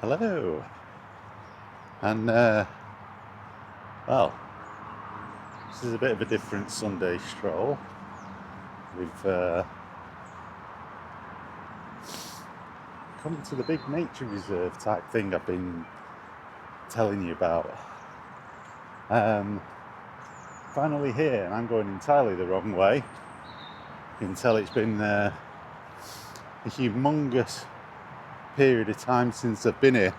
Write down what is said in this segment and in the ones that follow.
Hello, and well, this is a bit of a different Sunday stroll. We've come to the big nature reserve type thing I've been telling you about. Finally here, and I'm going entirely the wrong way. You can tell it's been a humongous period of time since I've been here.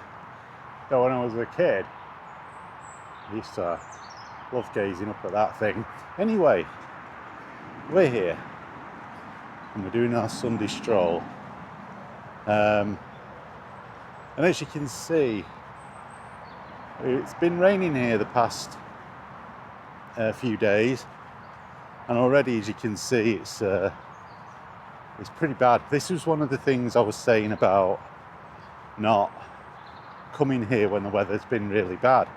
So when I was a kid, I used to love gazing up at that thing. Anyway, we're here and we're doing our Sunday stroll. And as you can see, it's been raining here the past few days, and already, as you can see, it's pretty bad. This was one of the things I was saying about not coming here when the weather's been really bad,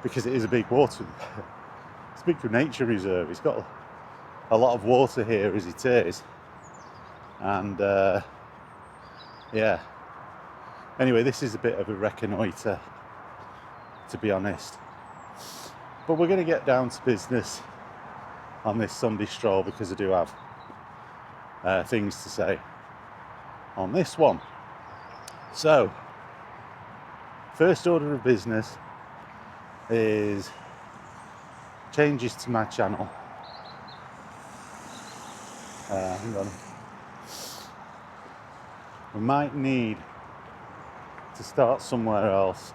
because it is a big water. It's a big nature reserve. It's got a lot of water here as it is, and yeah. Anyway, this is a bit of a reconnoitre, to be honest. But we're going to get down to business on this Sunday stroll because I do have things to say on this one. So, first order of business is changes to my channel. Hang on. We might need to start somewhere else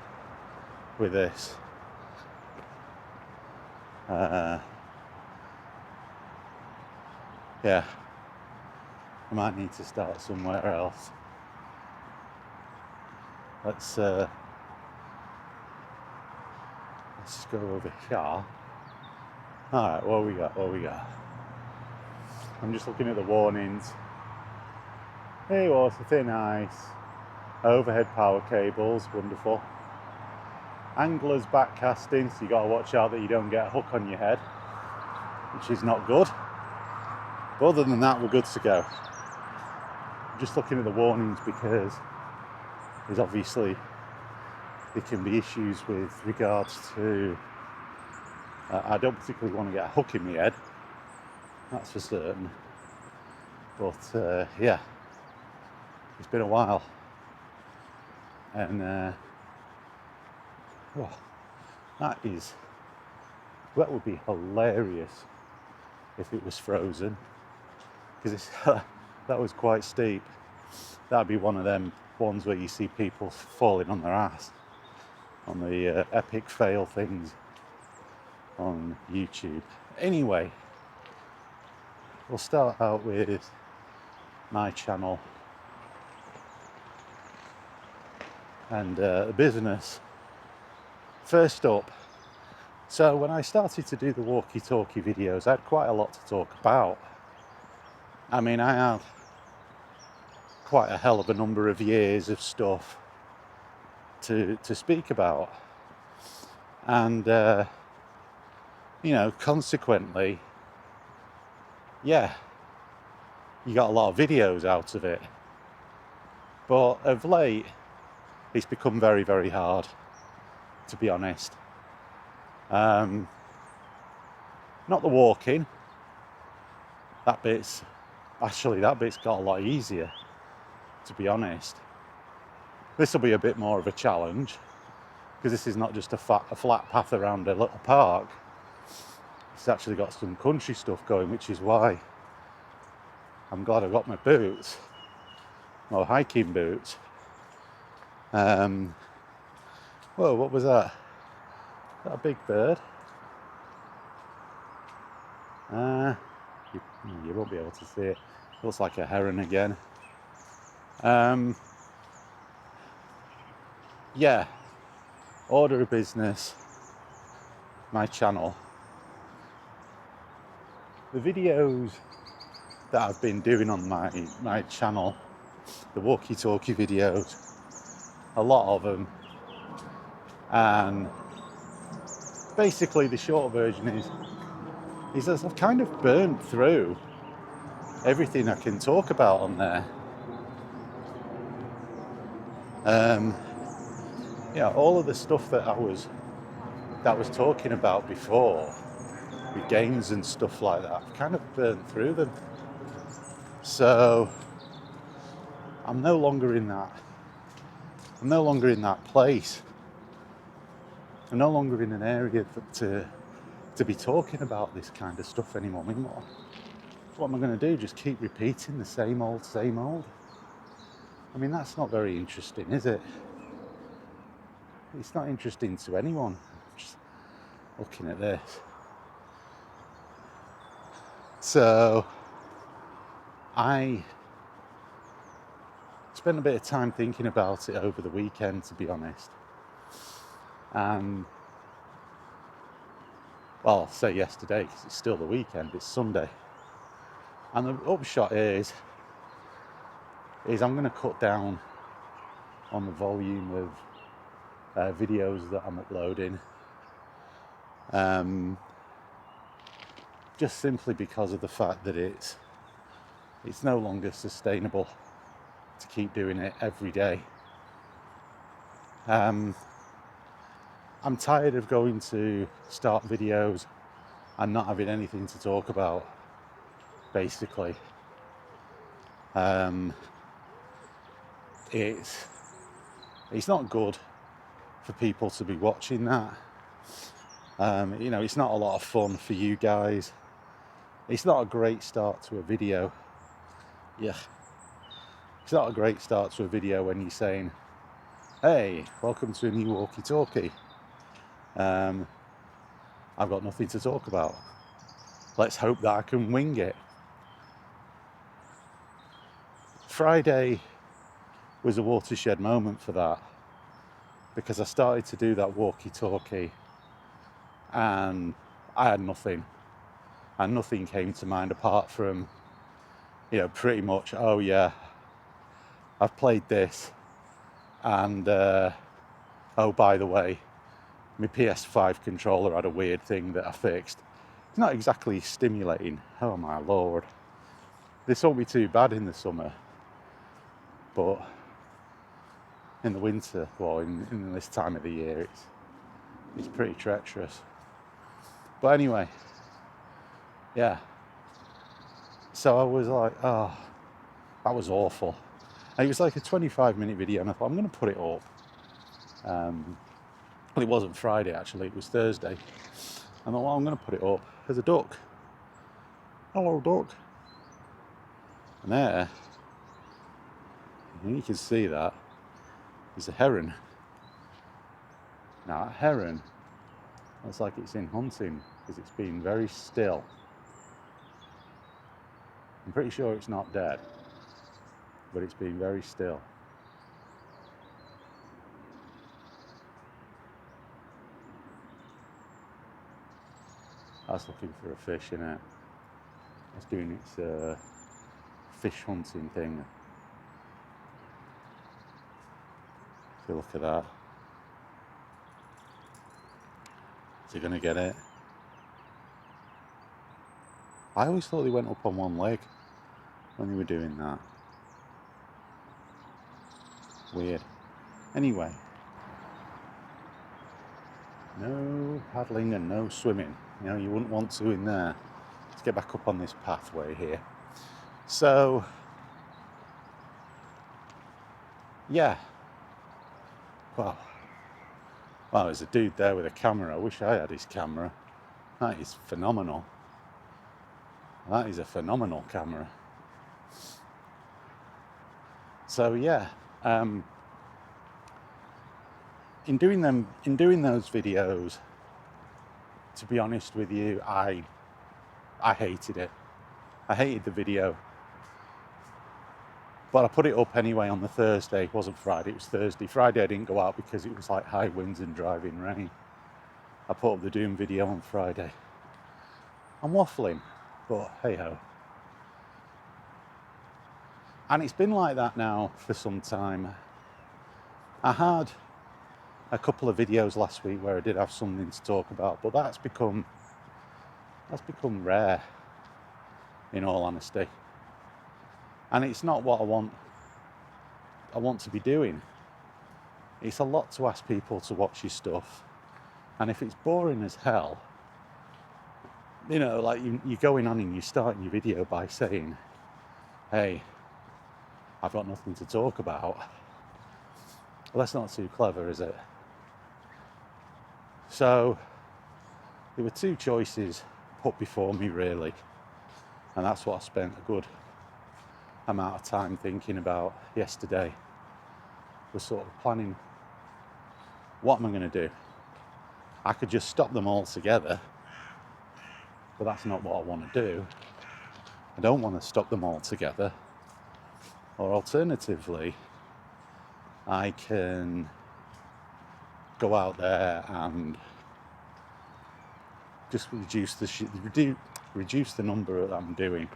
with this. Yeah, I might need to start somewhere else. Let's just go over here. Alright, what we got? I'm just looking at the warnings. Hey, water, thin ice, overhead power cables, wonderful. Angler's backcasting, so you got to watch out that you don't get a hook on your head, which is not good. But other than that, we're good to go. I'm just looking at the warnings because there's obviously there can be issues with regards to I don't particularly want to get a hook in my head, that's for certain. But yeah, it's been a while, and that would be hilarious if it was frozen, because that was quite steep. That'd be one of them ones where you see people falling on their ass on the epic fail things on YouTube. Anyway, we'll start out with my channel and the business. First up, so when I started to do the walkie-talkie videos, I had quite a lot to talk about. I mean, I have quite a hell of a number of years of stuff to speak about, and consequently, yeah, you got a lot of videos out of it. But of late, it's become very, very hard, to be honest. Not the walking. That bit's got a lot easier, to be honest. This will be a bit more of a challenge, because this is not just a flat path around a little park. It's actually got some country stuff going, which is why I'm glad I got my boots, my hiking boots. Whoa, what was that? Is that a big bird? You won't be able to see it. Looks like a heron again. Yeah, order of business, my channel. The videos that I've been doing on my channel, the walkie-talkie videos, a lot of them, and basically the short version is that I've kind of burnt through everything I can talk about on there. Um, yeah, all of the stuff that I was talking about before, with games and stuff like that, I've kind of burnt through them. So I'm no longer in that. I'm no longer in that place. I'm no longer in an area to be talking about this kind of stuff anymore. I mean, what am I going to do? Just keep repeating the same old, same old? I mean, that's not very interesting, is it? It's not interesting to anyone. Just looking at this. So I spent a bit of time thinking about it over the weekend, to be honest. And, well, I'll say yesterday because it's still the weekend, it's Sunday. And the upshot is I'm going to cut down on the volume of videos that I'm uploading. Just simply because of the fact that it's no longer sustainable to keep doing it every day. I'm tired of going to start videos and not having anything to talk about, basically. It's not good for people to be watching that. It's not a lot of fun for you guys. It's not a great start to a video. Yeah. It's not a great start to a video when you're saying, hey, welcome to a new walkie-talkie. I've got nothing to talk about. Let's hope that I can wing it. Friday was a watershed moment for that, because I started to do that walkie-talkie and I had nothing. And nothing came to mind apart from, pretty much, oh yeah, I've played this. And, oh, by the way, my PS5 controller had a weird thing that I fixed. It's not exactly stimulating. Oh my lord. This won't be too bad in the summer. But in the winter, well, in this time of the year, it's pretty treacherous. But anyway, yeah. So I was like, oh, that was awful. And it was like a 25-minute video, and I thought, I'm going to put it up. Well, it wasn't Friday, actually. It was Thursday. And I thought, well, I'm going to put it up. There's a duck. Hello, duck. And there, you can see that, there's a heron. Now, a heron looks like it's in hunting because it's been very still. I'm pretty sure it's not dead, but it's been very still. That's looking for a fish, innit? It's doing its fish hunting thing. If you look at that. Is he going to get it? I always thought they went up on one leg when they were doing that. Weird. Anyway. No paddling and no swimming. You wouldn't want to in there. Let's get back up on this pathway here. So, yeah. Well, there's a dude there with a camera. I wish I had his camera. That is phenomenal. That is a phenomenal camera. So yeah, in doing those videos, to be honest with you, I hated it. I hated the video. But I put it up anyway on the Thursday. It wasn't Friday, it was Thursday. Friday I didn't go out because it was like high winds and driving rain. I put up the Doom video on Friday. I'm waffling, but hey ho. And it's been like that now for some time. I had a couple of videos last week where I did have something to talk about, but that's become rare, in all honesty. And it's not what I want to be doing. It's a lot to ask people to watch your stuff. And if it's boring as hell, you know, like you're going on and you're starting your video by saying, hey, I've got nothing to talk about. Well, that's not too clever, is it? So there were two choices put before me, really. And that's what I spent a good amount of time thinking about yesterday. Was sort of planning, what am I going to do? I could just stop them all together, but that's not what I want to do. I don't want to stop them all together. Or alternatively, I can go out there and just reduce the number that I'm doing.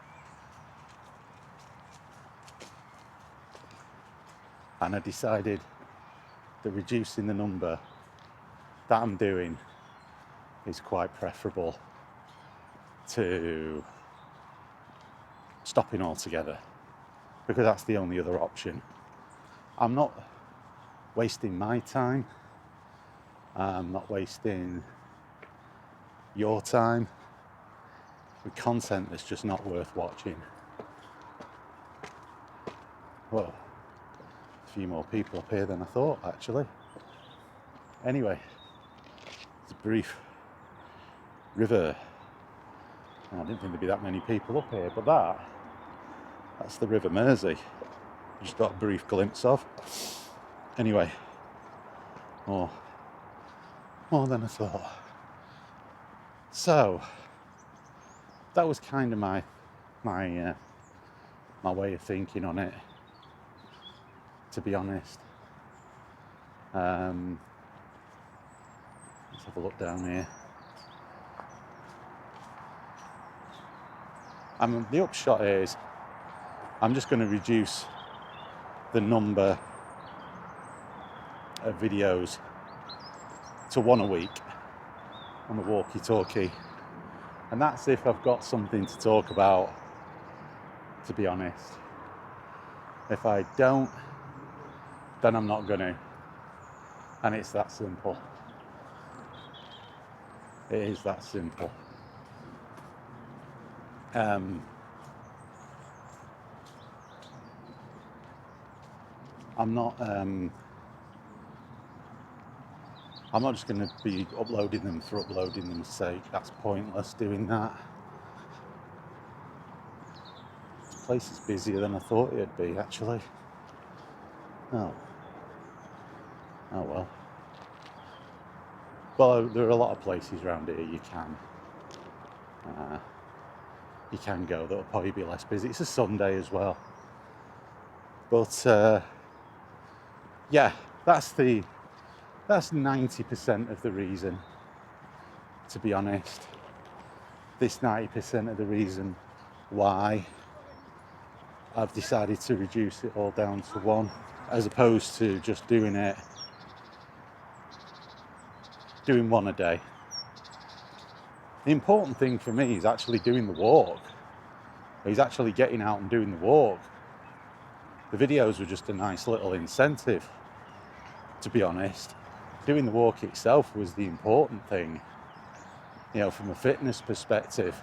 And I decided that reducing the number that I'm doing is quite preferable to stopping altogether, because that's the only other option. I'm not wasting my time. I'm not wasting your time with content that's just not worth watching. Well, a few more people up here than I thought, actually. Anyway, it's a brief river. I didn't think there'd be that many people up here, but that's the River Mersey. Just got a brief glimpse of. Anyway, more than I thought. So that was kind of my way of thinking on it, to be honest. Let's have a look down here. The upshot is I'm just going to reduce the number of videos to one a week on the walkie-talkie. And that's if I've got something to talk about, to be honest. If I don't, then I'm not going to. And it's that simple. It is that simple. I'm not just going to be uploading them for uploading them's sake. That's pointless doing that. This place is busier than I thought it'd be, actually. Oh well. Well, there are a lot of places around here you can go that'll probably be less busy. It's a Sunday as well. But yeah, that's 90% of the reason, to be honest. This 90% of the reason why I've decided to reduce it all down to one, as opposed to just doing one a day. The important thing for me is actually doing the walk. He's actually getting out and doing the walk. The videos were just a nice little incentive, to be honest. Doing the walk itself was the important thing, you know, from a fitness perspective.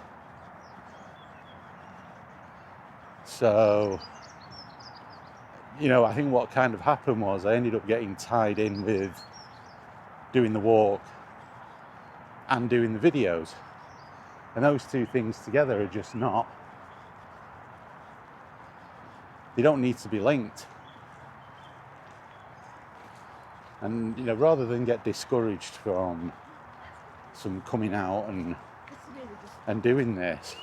So, you know, I think what kind of happened was I ended up getting tied in with doing the walk and doing the videos. And those two things together are just not, they don't need to be linked. And, you know, rather than get discouraged from some coming out and doing this,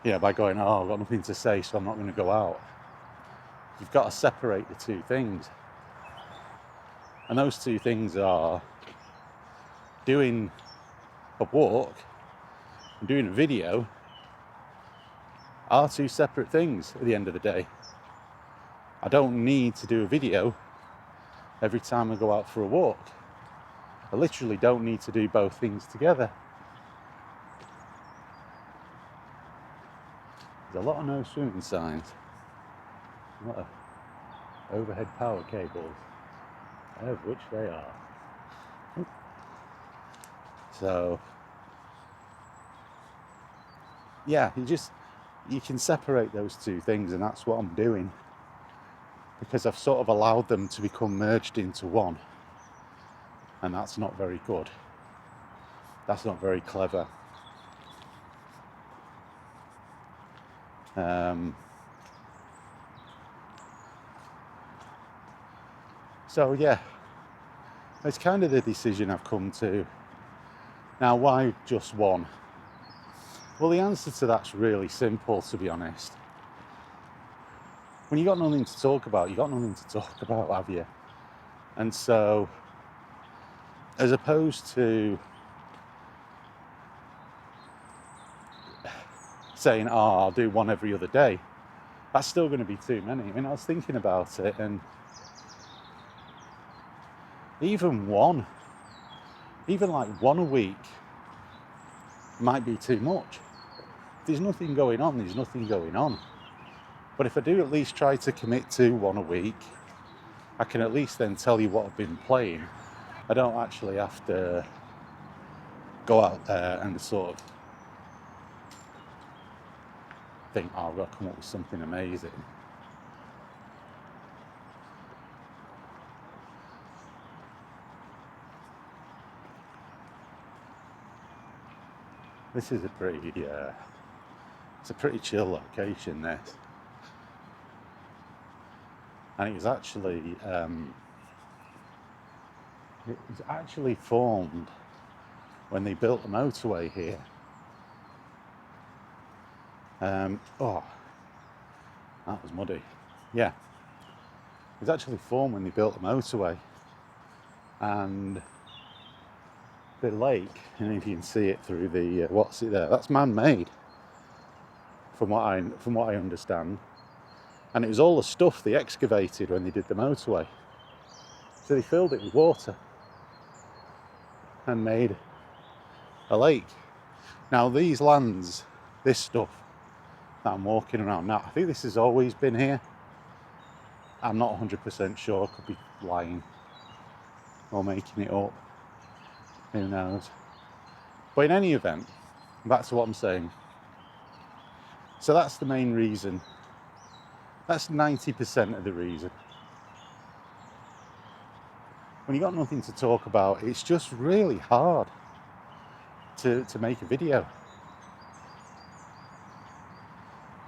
you know, by going, oh, I've got nothing to say, so I'm not going to go out. You've got to separate the two things. And those two things are doing a walk and doing a video are two separate things at the end of the day. I don't need to do a video every time I go out for a walk. I literally don't need to do both things together. There's a lot of no swimming signs. A lot of overhead power cables. of which they are. So, yeah, you can separate those two things, and that's what I'm doing, because I've sort of allowed them to become merged into one, and that's not very good. That's not very clever. So yeah, it's kind of the decision I've come to. Now, why just one? Well, the answer to that's really simple, to be honest. When you got nothing to talk about, you got nothing to talk about, have you? And so, as opposed to saying, oh, I'll do one every other day, that's still going to be too many. I mean, I was thinking about it, and even like one a week might be too much. If there's nothing going on, there's nothing going on. But if I do at least try to commit to one a week, I can at least then tell you what I've been playing. I don't actually have to go out there and sort of think, oh, I've got to come up with something amazing. This is it's a pretty chill location, this. And it was actually formed when they built the motorway here. Oh, that was muddy. Yeah, it was actually formed when they built the motorway, and the lake, and if you can see it through the what's it there, that's man-made, from what I understand. And it was all the stuff they excavated when they did the motorway. So they filled it with water and made a lake. Now these lands, this stuff that I'm walking around now, I think this has always been here. I'm not 100% sure, I could be lying or making it up. Who knows? But in any event, back to what I'm saying. So that's the main reason. That's 90% of the reason. When you got nothing to talk about, it's just really hard to make a video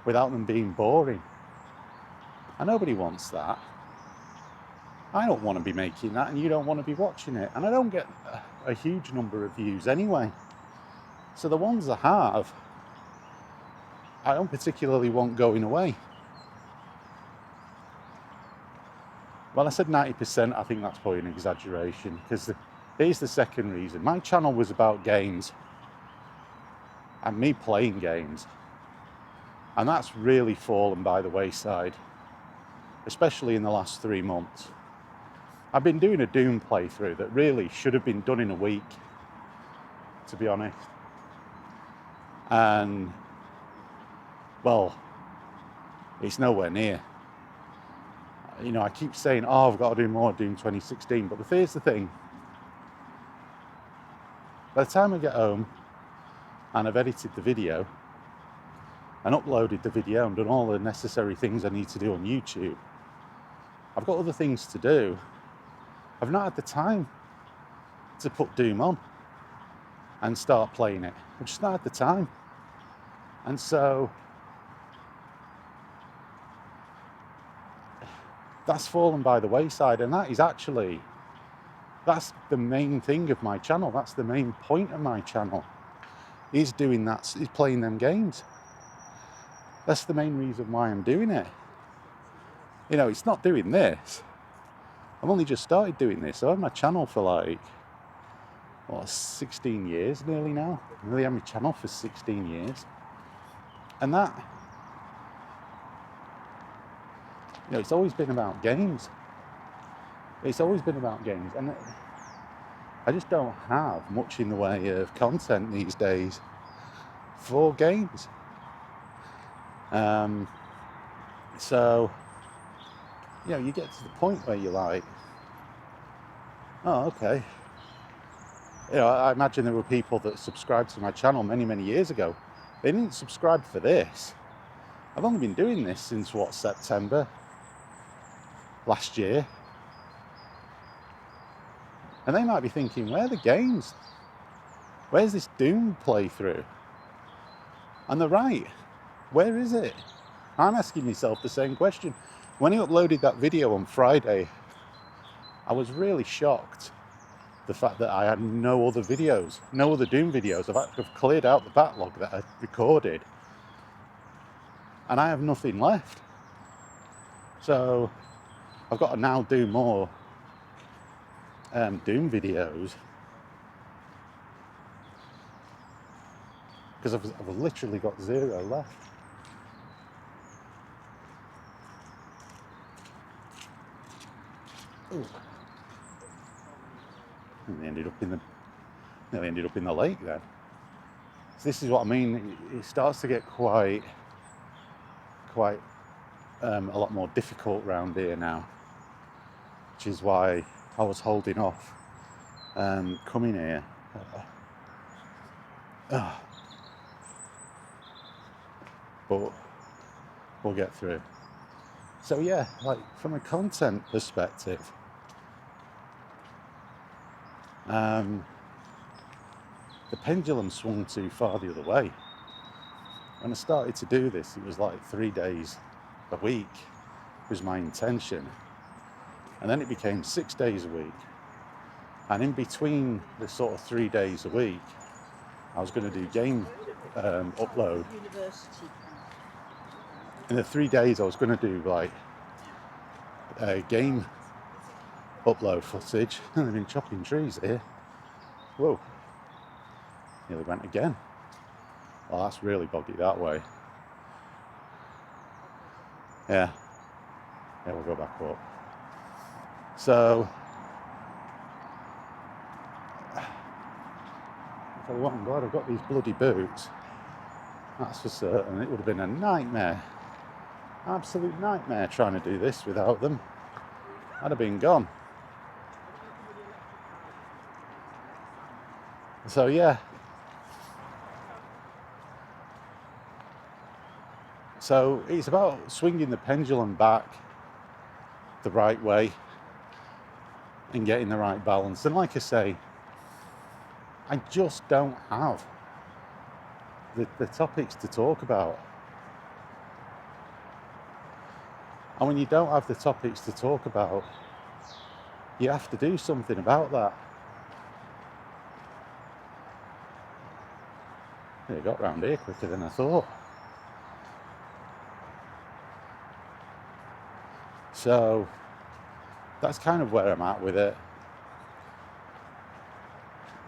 without them being boring. And nobody wants that. I don't want to be making that, and you don't want to be watching it. And I don't get a huge number of views anyway. So the ones I have, I don't particularly want going away. Well, I said 90%, I think that's probably an exaggeration, because here's the second reason. My channel was about games, and me playing games. And that's really fallen by the wayside, especially in the last 3 months. I've been doing a Doom playthrough that really should have been done in a week, to be honest. And, well, it's nowhere near. You know, I keep saying, oh, I've got to do more Doom 2016. But here's the thing. By the time I get home and I've edited the video and uploaded the video and done all the necessary things I need to do on YouTube, I've got other things to do. I've not had the time to put Doom on and start playing it. I've just not had the time. And so that's fallen by the wayside, and that's the main thing of my channel. That's the main point of my channel, is doing that, is playing them games. That's the main reason why I'm doing it. You know, it's not doing this. I've only just started doing this. I've had my channel for like, 16 years nearly now. I've really had my channel for 16 years. And that, you know, it's always been about games. It's always been about games. And I just don't have much in the way of content these days for games. So, you know, you get to the point where you're like, Oh, okay. I imagine there were people that subscribed to my channel many years ago. They didn't subscribe for this. I've only been doing this since, September last year. And they might be thinking, where are the games? Where's this Doom playthrough? And they're right. Where is it? I'm asking myself the same question. When he uploaded that video on Friday, I was really shocked. The fact that I had no other videos, no other Doom videos. I've cleared out the backlog that I recorded, and I have nothing left. So I've got to now do more Doom videos, because I've literally got 0 left. Ooh. And they nearly ended up in the lake then. So this is what I mean. It starts to get quite a lot more difficult round here now, which is why I was holding off coming here. But we'll get through. So yeah, like from a content perspective, the pendulum swung too far the other way. When I started to do this, it was like 3 days a week was my intention. And then it became 6 days a week. And in between the sort of 3 days a week, I was going to do game upload. In the 3 days, I was going to do like game upload footage. I've been chopping trees here. Whoa. Nearly went again. Oh, that's really boggy that way. Yeah, we'll go back up. So, I'm glad I've got these bloody boots. That's for certain. It would have been a nightmare. Absolute nightmare trying to do this without them. I'd have been gone. So yeah. So it's about swinging the pendulum back the right way and getting the right balance. And like I say, I just don't have the topics to talk about. And when you don't have the topics to talk about, you have to do something about that. It got round here quicker than I thought. So that's kind of where I'm at with it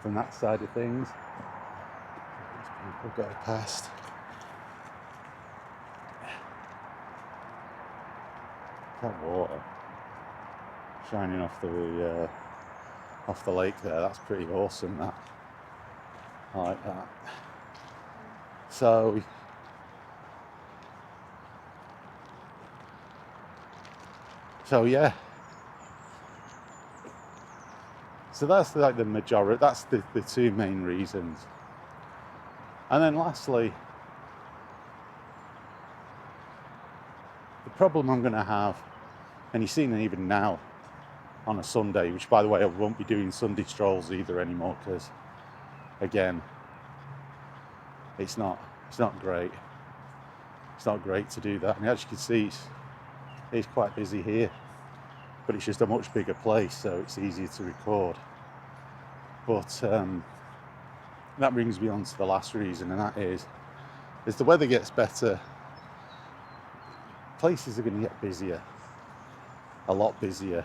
from that side of things. These people go past. That water shining off the lake there. That's pretty awesome. That I like that. So yeah. So that's like the majority. That's the two main reasons. And then lastly, the problem I'm going to have, and you've seen it even now on a Sunday, which by the way I won't be doing Sunday strolls either anymore, because again, it's not great. It's not great to do that. And as you can see, it's quite busy here, but it's just a much bigger place, so it's easier to record. But that brings me on to the last reason, and that is, as the weather gets better, places are going to get busier, a lot busier.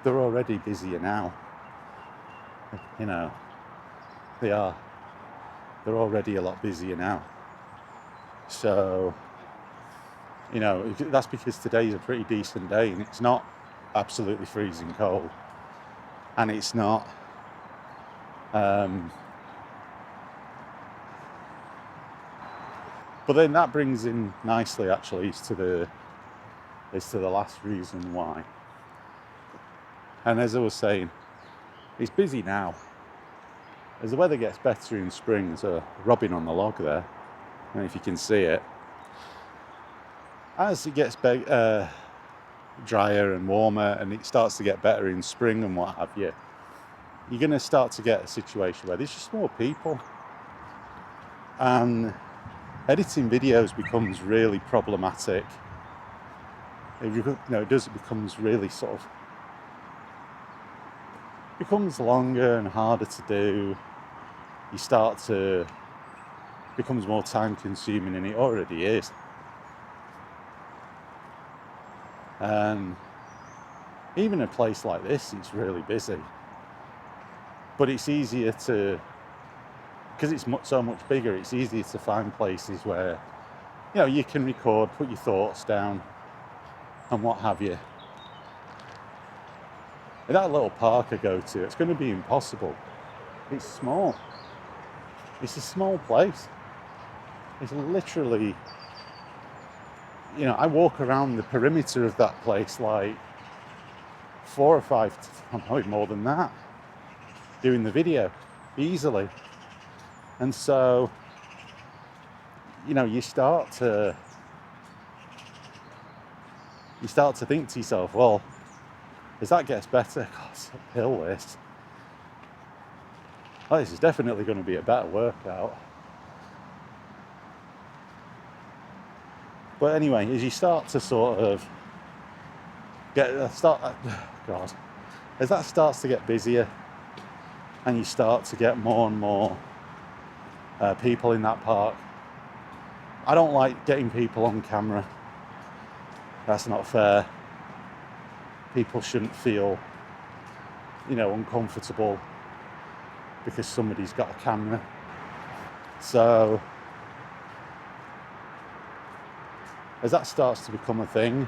They're already busier now. You know, they are. They're already a lot busier now. So, you know, that's because today's a pretty decent day, and it's not absolutely freezing cold, and it's not but then that brings in nicely actually to as to the last reason why. And as I was saying, it's busy now. As the weather gets better in spring, there's a robin on the log there. I don't know if you can see it. As it gets drier and warmer and it starts to get better in spring and what have you, you're going to start to get a situation where there's just more people. And editing videos becomes really problematic. It becomes really becomes longer and harder to do. Becomes more time consuming, and it already is. And even a place like this, it's really busy. But it's easier because it's so much bigger, it's easier to find places where, you can record, put your thoughts down, and what have you. In that little park I go to, it's going to be impossible. It's small. It's a small place. It's literally, I walk around the perimeter of that place like 4 or 5, probably more than that, doing the video easily. And so, you start to think to yourself, well, as that gets better, God, it's uphill this. Oh, this is definitely going to be a better workout. But anyway, as you start to sort of as that starts to get busier and you start to get more and more people in that park, I don't like getting people on camera. That's not fair. People shouldn't feel, uncomfortable because somebody's got a camera. So, as that starts to become a thing,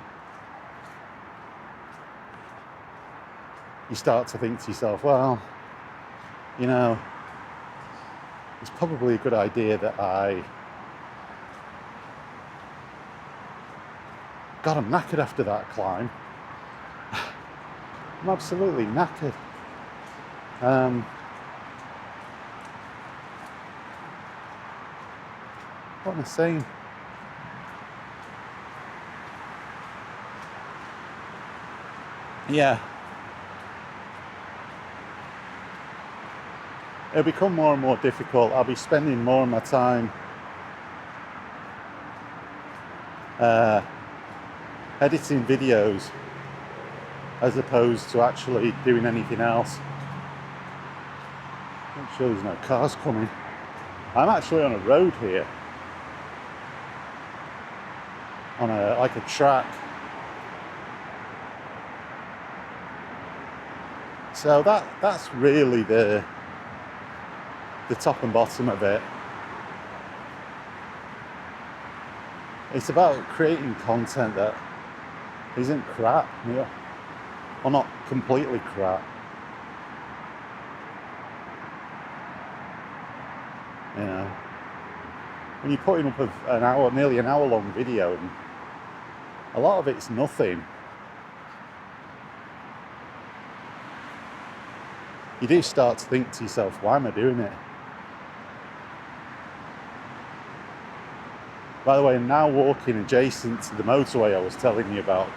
you start to think to yourself, well, it's probably a good idea that God, I'm knackered after that climb. I'm absolutely knackered. What am I saying? Yeah. It'll become more and more difficult. I'll be spending more of my time editing videos as opposed to actually doing anything else. I'm sure there's no cars coming. I'm actually on a road here, on a track. So that's really the top and bottom of it. It's about creating content that isn't crap, or not completely crap. When you're putting up nearly an hour long video, and a lot of it's nothing, you do start to think to yourself, why am I doing it? By the way, I'm now walking adjacent to the motorway I was telling you about.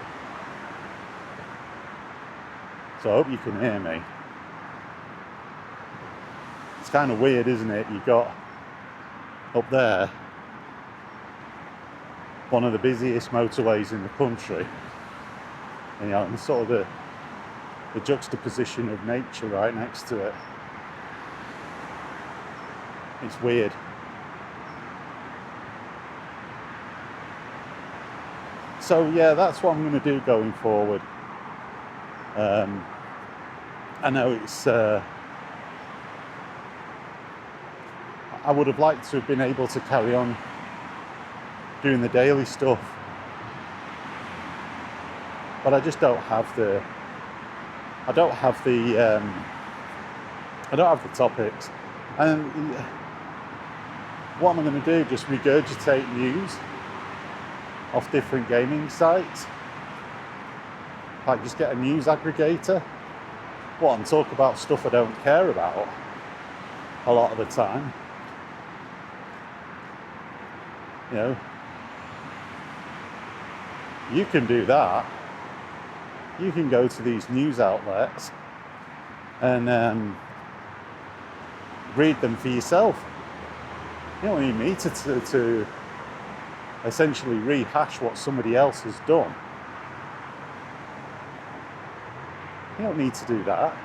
So I hope you can hear me. It's kind of weird, isn't it? You've got up there one of the busiest motorways in the country, and sort of the juxtaposition of nature right next to it. It's weird. So yeah, that's what I'm going to do going forward. I know it's I would have liked to have been able to carry on doing the daily stuff, but I just don't have the topics. And what am I going to do? Just regurgitate news off different gaming sites? Like, just get a news aggregator. What, and talk about stuff I don't care about a lot of the time. You know, you can do that. You can go to these news outlets and read them for yourself. You don't need me to essentially rehash what somebody else has done. You don't need to do that.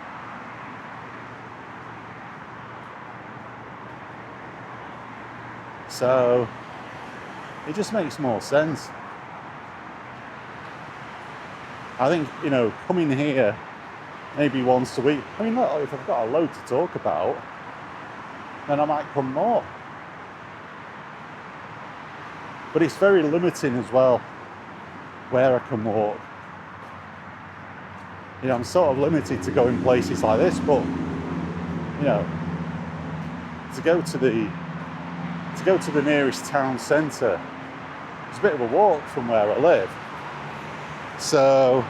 So it just makes more sense. I think, you know, coming here maybe once a week. I mean, look, if I've got a load to talk about, then I might come more. But it's very limiting as well where I can walk. You know, I'm sort of limited to going places like this, but you know, to go to the nearest town centre, it's a bit of a walk from where I live. So,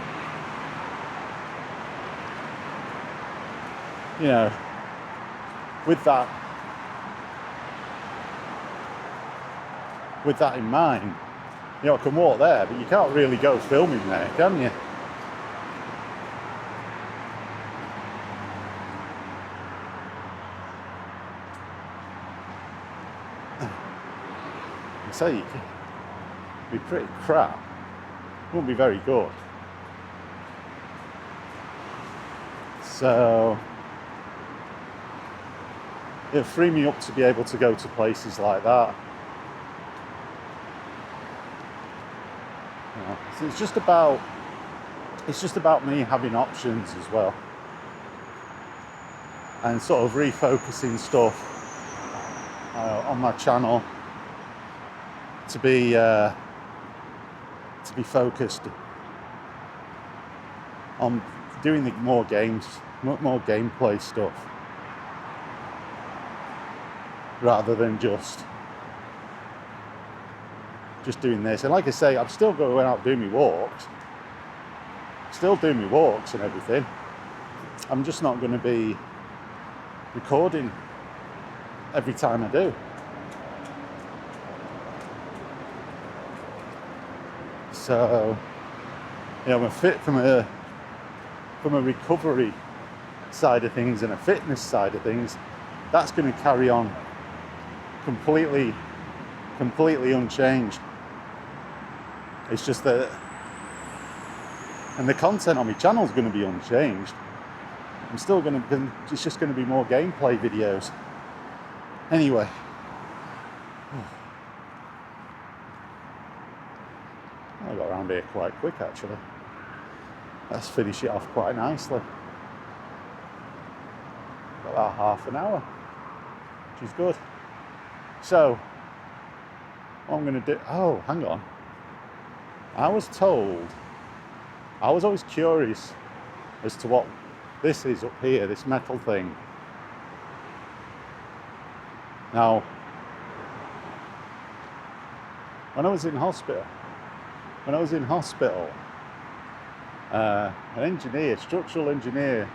you know, with that in mind, you know, I can walk there, but you can't really go filming there, can you? So you could be pretty crap. Wouldn't be very good. So it'll free me up to be able to go to places like that. You know, so it's just about me having options as well, and sort of refocusing stuff on my channel to be focused on doing more gameplay stuff, rather than just doing this. And like I say, I'm still going out doing my walks, and everything. I'm just not going to be recording every time I do. So, you know, I'm fit from a recovery side of things and a fitness side of things. That's going to carry on completely unchanged. It's just that, and the content on my channel is going to be unchanged. It's just going to be more gameplay videos. Anyway. I got around here quite quick, actually. Let's finish it off quite nicely. Got about half an hour, which is good. So, what I'm going to do... Oh, hang on. I was always curious as to what this is up here, this metal thing. Now, when I was in hospital, an structural engineer,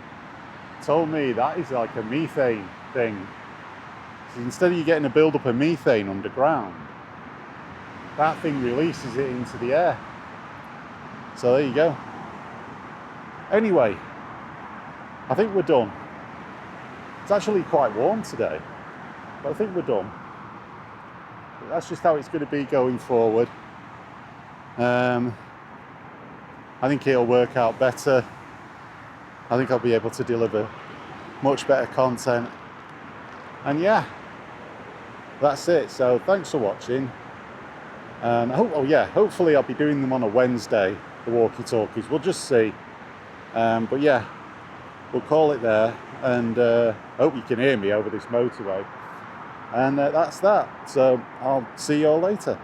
told me that is like a methane thing. So instead of you getting a build-up of methane underground, that thing releases it into the air. So there you go. Anyway, I think we're done. It's actually quite warm today, but I think we're done. That's just how it's going to be going forward. I think it'll work out better. I think I'll be able to deliver much better content. And yeah, that's it. So thanks for watching. Hopefully I'll be doing them on a Wednesday, the walkie-talkies. We'll just see. But yeah, we'll call it there. And hope you can hear me over this motorway. And that's that. So I'll see you all later.